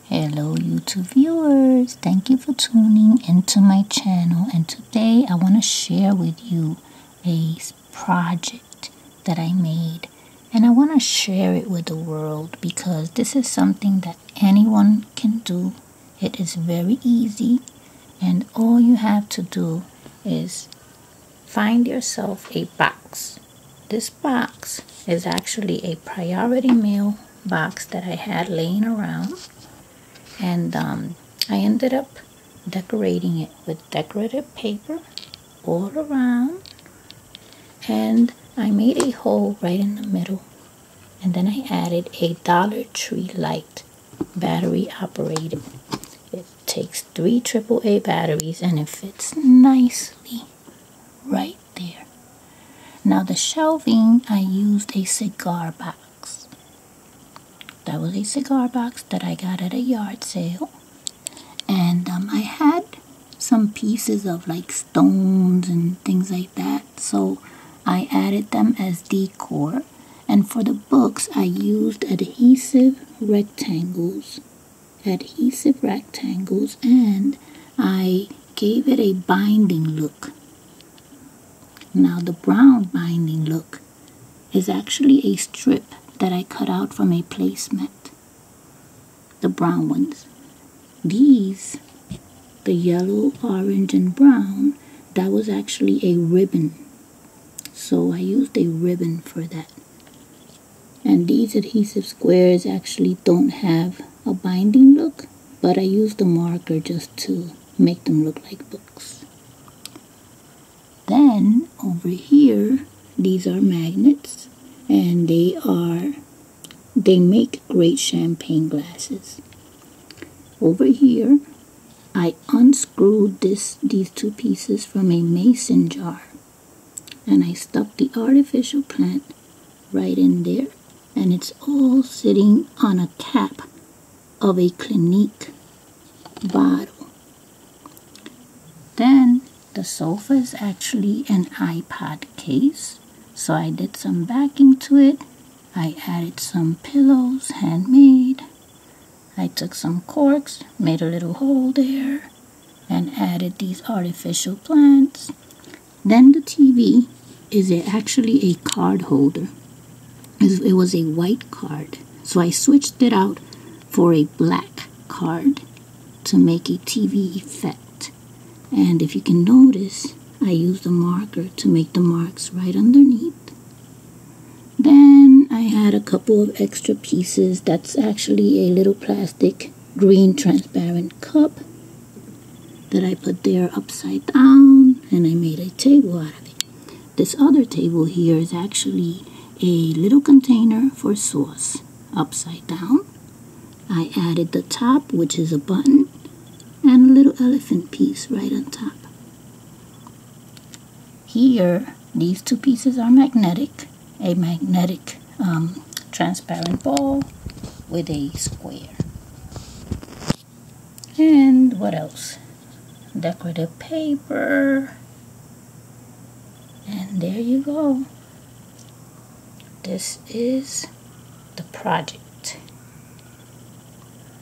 Hello YouTube viewers, thank you for tuning into my channel, and today I want to share with you a project that I made, and I want to share it with the world because this is something that anyone can do. It is very easy, and all you have to do is find yourself a box. This box is actually a priority mail box that I had laying around. And I ended up decorating it with decorative paper all around, and I made a hole right in the middle, and then I added a Dollar Tree light, battery operated. It takes 3 AAA batteries and it fits nicely right there. Now the shelving, I used a cigar box. That was a cigar box that I got at a yard sale, and I had some pieces of like stones and things like that, so I added them as decor. And for the books, I used adhesive rectangles, and I gave it a binding look. Now the brown binding look is actually a strip that I cut out from a placemat. The brown ones. These, the yellow, orange, and brown, that was actually a ribbon. So I used a ribbon for that. And these adhesive squares actually don't have a binding look, but I used a marker just to make them look like books. Then over here, these are magnets, and they make great champagne glasses. Over here, I unscrewed these 2 pieces from a mason jar, and I stuck the artificial plant right in there, and it's all sitting on a cap of a Clinique bottle. Then the sofa is actually an iPod case, so I did some backing to it. I added some pillows, handmade. I took some corks, made a little hole there, and added these artificial plants. Then the TV is actually a card holder. It was a white card, so I switched it out for a black card to make a TV effect. And if you can notice, I used a marker to make the marks right underneath. Then I had a couple of extra pieces. That's actually a little plastic green transparent cup that I put there upside down, and I made a table out of it. This other table here is actually a little container for sauce upside down. I added the top, which is a button, and a little elephant piece right on top. Here, these 2 pieces are magnetic. A magnetic transparent ball with a square. And what else? Decorative paper. And there you go. This is the project.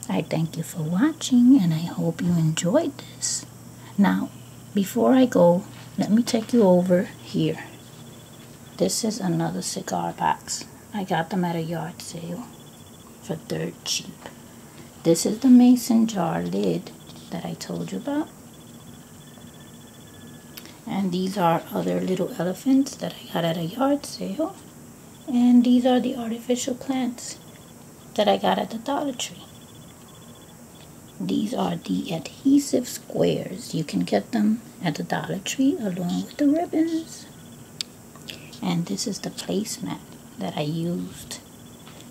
I thank you for watching, and I hope you enjoyed this. Now, before I go, let me take you over here. This is another cigar box. I got them at a yard sale for dirt cheap. This is the mason jar lid that I told you about. And these are other little elephants that I got at a yard sale. And these are the artificial plants that I got at the Dollar Tree. These are the adhesive squares. You can get them at the Dollar Tree along with the ribbons. And this is the placemat that I used.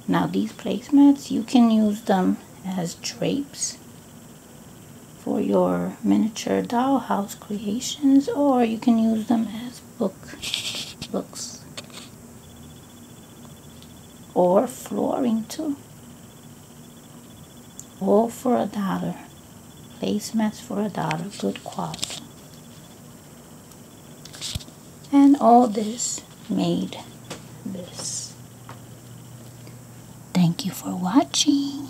Now these placemats, you can use them as drapes for your miniature dollhouse creations, or you can use them as books, or flooring too. All for $1. Placemats for $1, good quality. And all this made this. Thank you for watching.